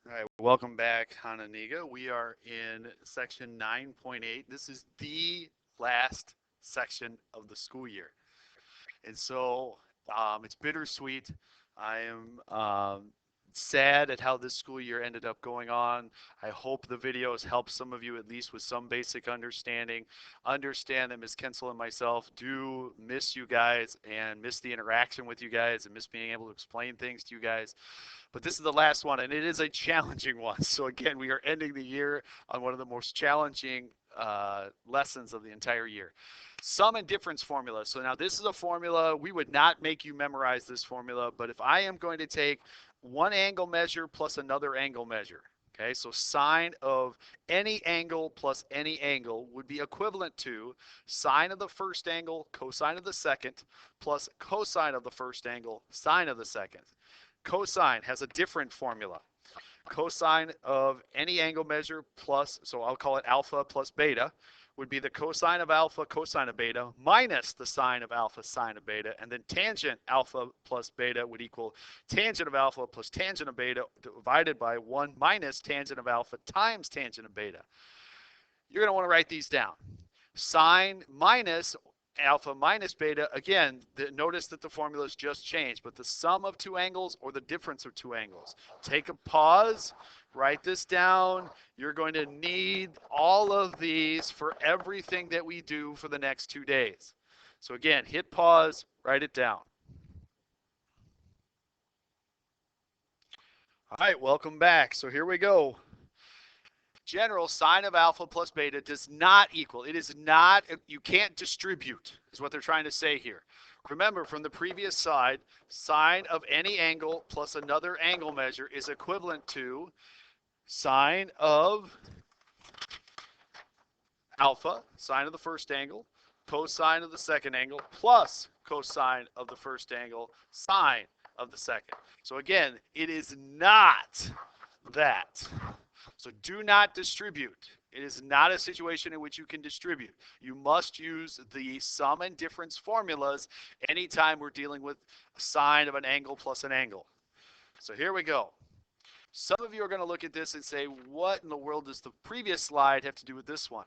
All right, welcome back, Hononegah. We are in section 9.8. This is the last section of the school year. And so it's bittersweet. I am sad at how this school year ended up going on. I hope the videos help some of you at least with some basic understanding. Understand that Ms. Kensel and myself do miss you guys and miss the interaction with you guys and miss being able to explain things to you guys. But this is the last one, and it is a challenging one. So again, we are ending the year on one of the most challenging lessons of the entire year. Sum and difference formula. So now this is a formula. We would not make you memorize this formula, but if I am going to take one angle measure plus another angle measure, okay, so sine of any angle plus any angle would be equivalent to sine of the first angle, cosine of the second, plus cosine of the first angle, sine of the second. Cosine has a different formula. Cosine of any angle measure plus, so I'll call it alpha plus beta, would be the cosine of alpha, cosine of beta, minus the sine of alpha, sine of beta, and then tangent alpha plus beta would equal tangent of alpha plus tangent of beta divided by 1 minus tangent of alpha times tangent of beta. You're going to want to write these down. Sine minus alpha minus beta, again, notice that the formulas just changed, but the sum of two angles or the difference of two angles. Take a pause, write this down. You're going to need all of these for everything that we do for the next 2 days. So again, hit pause, write it down. All right, welcome back. So here we go. General sine of alpha plus beta does not equal. It is not, you can't distribute, is what they're trying to say here. Remember from the previous slide, sine of any angle plus another angle measure is equivalent to sine of alpha, sine of the first angle, cosine of the second angle, plus cosine of the first angle, sine of the second. So again, it is not that. So do not distribute. It is not a situation in which you can distribute. You must use the sum and difference formulas anytime we're dealing with a sine of an angle plus an angle. So here we go. Some of you are going to look at this and say, what in the world does the previous slide have to do with this one?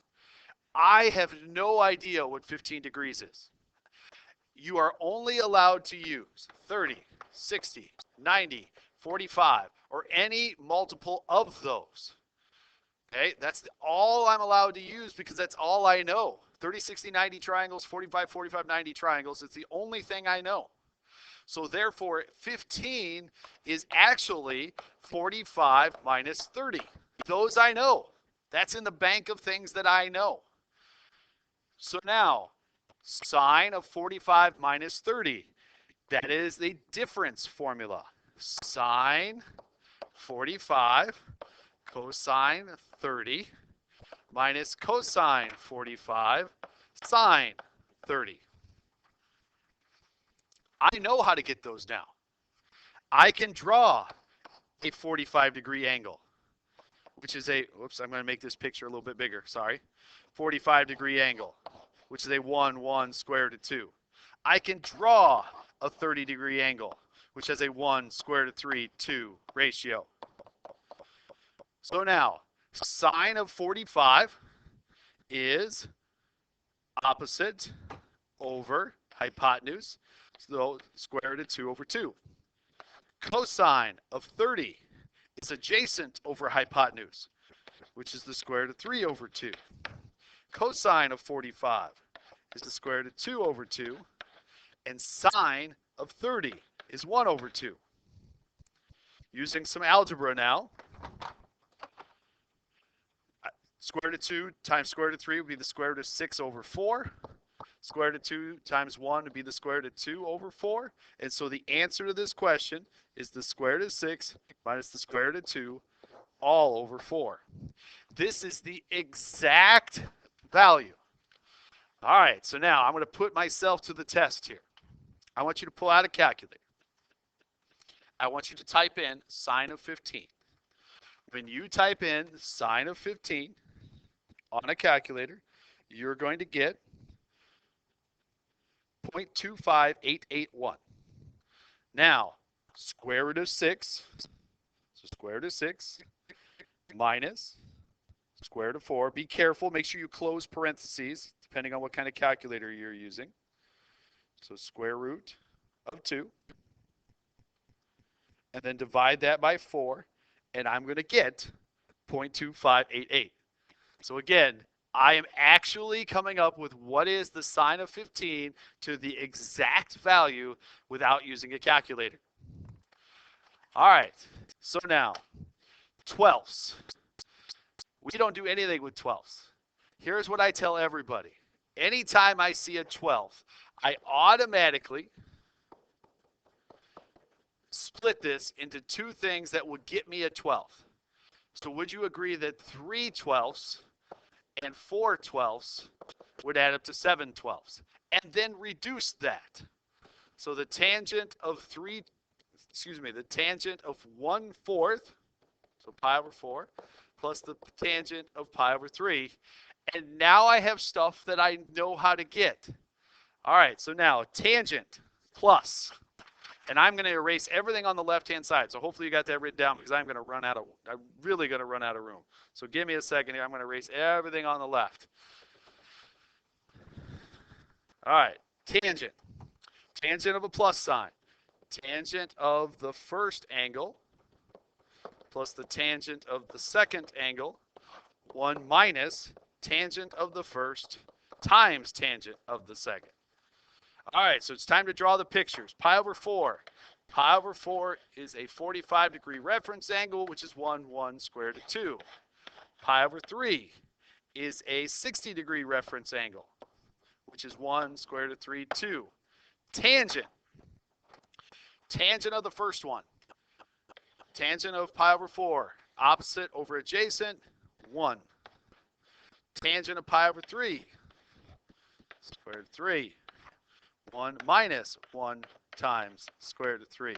I have no idea what 15 degrees is. You are only allowed to use 30, 60, 90, 45, or any multiple of those. Okay, that's all I'm allowed to use because that's all I know. 30, 60, 90 triangles, 45, 45, 90 triangles. It's the only thing I know. So therefore, 15 is actually 45 minus 30. Those I know. That's in the bank of things that I know. So now, sine of 45 minus 30. That is the difference formula. Sine 45 cosine 30 minus cosine 45 sine 30. I know how to get those now. I can draw a 45-degree angle, which is a, whoops, I'm going to make this picture a little bit bigger, sorry. 45-degree angle, which is a 1, 1 square root of 2. I can draw a 30-degree angle, which has a 1 square root of 3, 2 ratio. So now, sine of 45 is opposite over hypotenuse, so square root of 2 over 2. Cosine of 30 is adjacent over hypotenuse, which is the square root of 3 over 2. Cosine of 45 is the square root of 2 over 2, and sine of 30 is 1 over 2. Using some algebra now, square root of 2 times square root of 3 would be the square root of 6 over 4. Square root of 2 times 1 would be the square root of 2 over 4. And so the answer to this question is the square root of 6 minus the square root of 2 all over 4. This is the exact value. All right, so now I'm going to put myself to the test here. I want you to pull out a calculator. I want you to type in sine of 15. When you type in sine of 15 on a calculator, you're going to get 0.25881. Now, square root of 6, So square root of 6 minus square root of 4. Be careful. Make sure you close parentheses, depending on what kind of calculator you're using. So square root of 2. And then divide that by 4. And I'm going to get 0.2588. So again, I am actually coming up with what is the sine of 15 to the exact value without using a calculator. All right, so now, twelfths. We don't do anything with twelfths. Here's what I tell everybody. Anytime I see a 12th, I automatically split this into two things that would get me a 12th. So would you agree that 3 twelfths and 4 twelfths would add up to 7 twelfths? And then reduce that. So the tangent of the tangent of 1/4, so pi over 4, plus the tangent of pi over 3. And now I have stuff that I know how to get. All right, so now tangent plus. And I'm going to erase everything on the left-hand side. So hopefully you got that written down because I'm really going to run out of room. So give me a second here. I'm going to erase everything on the left. All right, tangent. Tangent of a plus sign. Tangent of the first angle plus the tangent of the second angle. 1 minus tangent of the first times tangent of the second. All right, so it's time to draw the pictures. Pi over 4. Pi over 4 is a 45-degree reference angle, which is 1 square root of 2. Pi over 3 is a 60-degree reference angle, which is 1 square root of 3, 2. Tangent. Tangent of the first one. Tangent of pi over 4. Opposite over adjacent, 1. Tangent of pi over 3. Square root of 3. 1 minus 1 times square root of 3.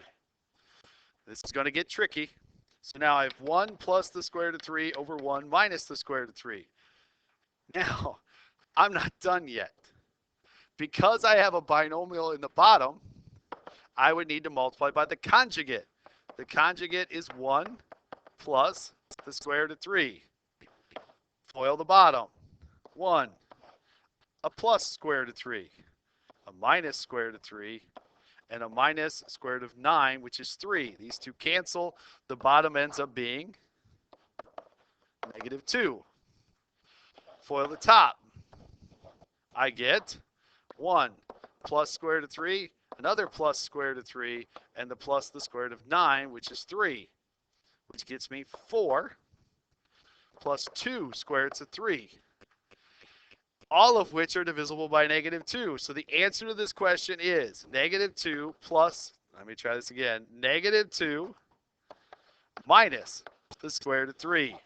This is going to get tricky. So now I have 1 plus the square root of 3 over 1 minus the square root of 3. Now, I'm not done yet. Because I have a binomial in the bottom, I would need to multiply by the conjugate. The conjugate is 1 plus the square root of 3. FOIL the bottom. 1. A plus square root of 3. A minus square root of 3. And a minus square root of 9, which is 3. These two cancel. The bottom ends up being negative 2. FOIL the top. I get 1 plus square root of 3, another plus square root of 3, and the plus the square root of 9, which is 3, which gets me 4 plus 2 square roots of 3, all of which are divisible by negative 2. So the answer to this question is negative 2 plus, let me try this again, negative 2 minus the square root of 3.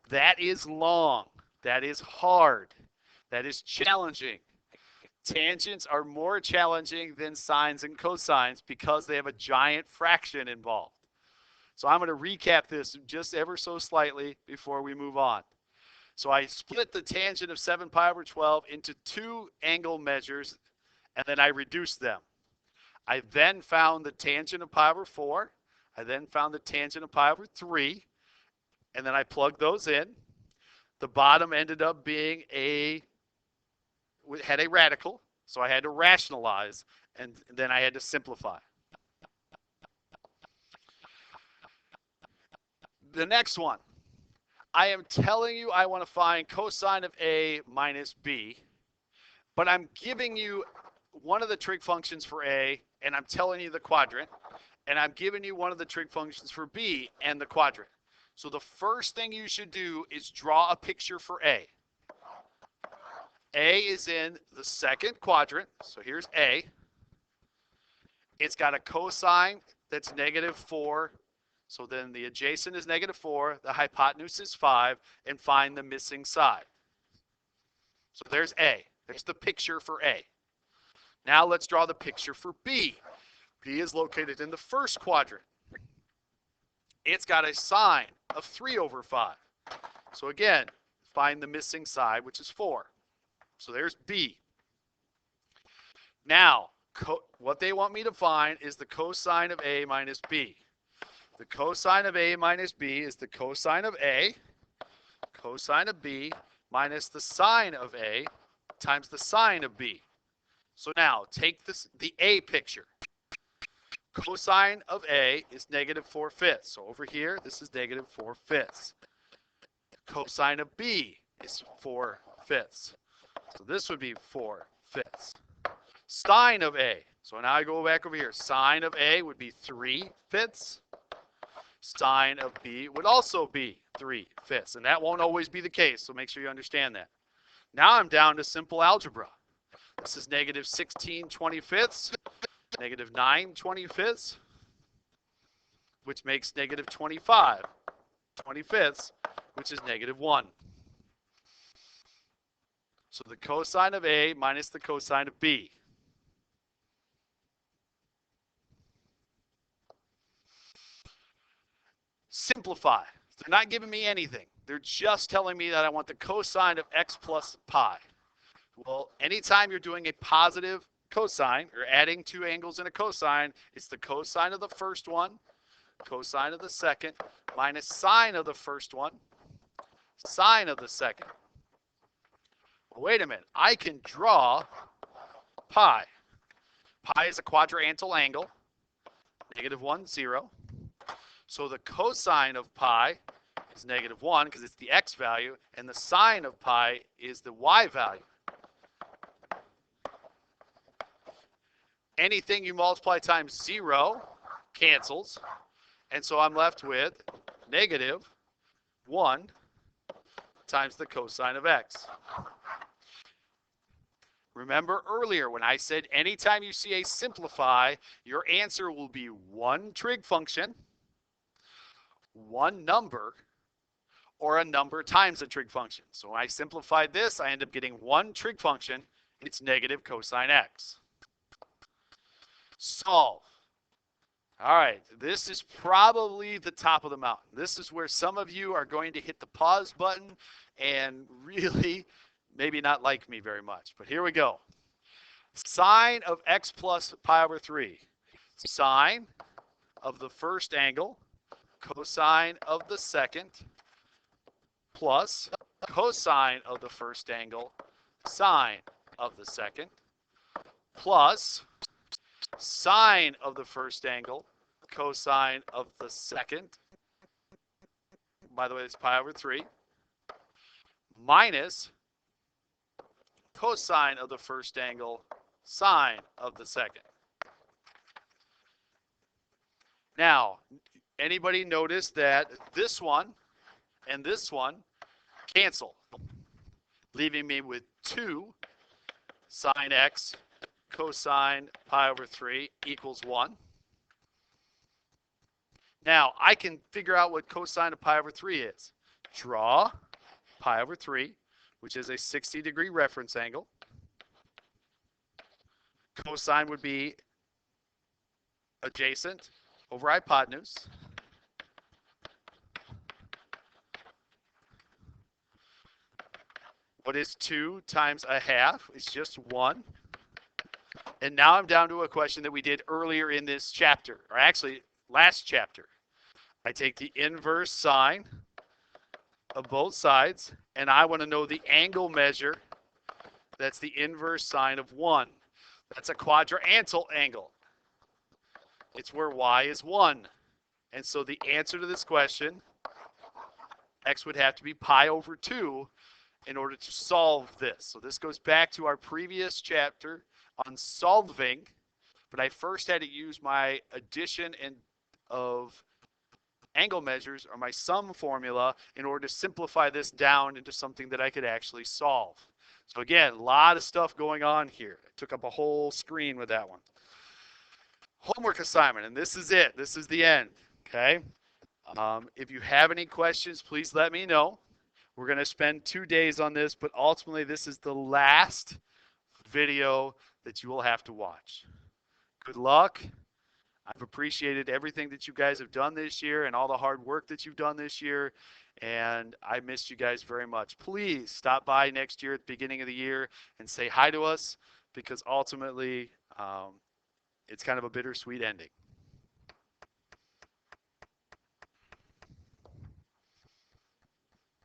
That is long. That is hard. That is challenging. Tangents are more challenging than sines and cosines because they have a giant fraction involved. So I'm going to recap this just ever so slightly before we move on. So I split the tangent of 7 pi over 12 into two angle measures, and then I reduced them. I then found the tangent of pi over 4. I then found the tangent of pi over 3, and then I plugged those in. The bottom ended up being had a radical, so I had to rationalize, and then I had to simplify. The next one, I am telling you I want to find cosine of A minus B, but I'm giving you one of the trig functions for A, and I'm telling you the quadrant, and I'm giving you one of the trig functions for B and the quadrant. So the first thing you should do is draw a picture for A. A is in the second quadrant, so here's A. It's got a cosine that's negative 4, so then the adjacent is negative 4, the hypotenuse is 5, and find the missing side. So there's A. There's the picture for A. Now let's draw the picture for B. B is located in the first quadrant. It's got a sine of 3 over 5. So again, find the missing side, which is 4. So there's B. Now, what they want me to find is the cosine of A minus B. The cosine of A minus B is the cosine of A, cosine of B minus the sine of A times the sine of B. So now take this, the A picture. Cosine of A is negative 4/5. So over here, this is negative 4/5. Cosine of B is 4/5. So this would be 4/5. Sine of A. So now I go back over here. Sine of A would be 3/5. Sine of B would also be 3/5. And that won't always be the case, so make sure you understand that. Now I'm down to simple algebra. This is negative 16/25, negative 9/25, which makes negative 25/25, which is negative 1. So the cosine of A minus the cosine of B. Simplify. They're not giving me anything. They're just telling me that I want the cosine of x plus pi. Well, anytime you're doing a positive cosine, or adding two angles in a cosine, it's the cosine of the first one, cosine of the second, minus sine of the first one, sine of the second. Well, wait a minute. I can draw pi. Pi is a quadrantal angle, negative 1, 0. So the cosine of pi is negative 1 because it's the x value, and the sine of pi is the y value. Anything you multiply times 0 cancels, and so I'm left with negative 1 times the cosine of x. Remember earlier when I said anytime you see a simplify, your answer will be one trig function, one number, or a number times a trig function. So when I simplified this, I end up getting one trig function. It's negative cosine x. Solve. All right, this is probably the top of the mountain. This is where some of you are going to hit the pause button and really maybe not like me very much. But here we go. Sine of x plus pi over 3. Sine of the first angle, cosine of the second, plus cosine of the first angle, sine of the second, plus sine of the first angle, cosine of the second, by the way, it's pi over 3, minus cosine of the first angle, sine of the second. Now, anybody notice that this one and this one cancel, leaving me with 2 sine x cosine pi over 3 equals 1. Now, I can figure out what cosine of pi over 3 is. Draw pi over 3, which is a 60-degree reference angle. Cosine would be adjacent over hypotenuse. What is 2 times a half? It's just 1. And now I'm down to a question that we did earlier in this chapter, or actually last chapter. I take the inverse sine of both sides, and I want to know the angle measure. That's the inverse sine of 1. That's a quadrantal angle. It's where y is 1. And so the answer to this question, x would have to be pi over 2 in order to solve this. So this goes back to our previous chapter on solving, but I first had to use my addition and of angle measures, or my sum formula, in order to simplify this down into something that I could actually solve. So again, a lot of stuff going on here. I took up a whole screen with that one. Homework assignment, and this is it. This is the end, okay? If you have any questions, please let me know. We're going to spend 2 days on this, but ultimately this is the last video that you will have to watch. Good luck. I've appreciated everything that you guys have done this year and all the hard work that you've done this year, and I missed you guys very much. Please stop by next year at the beginning of the year and say hi to us, because ultimately it's kind of a bittersweet ending.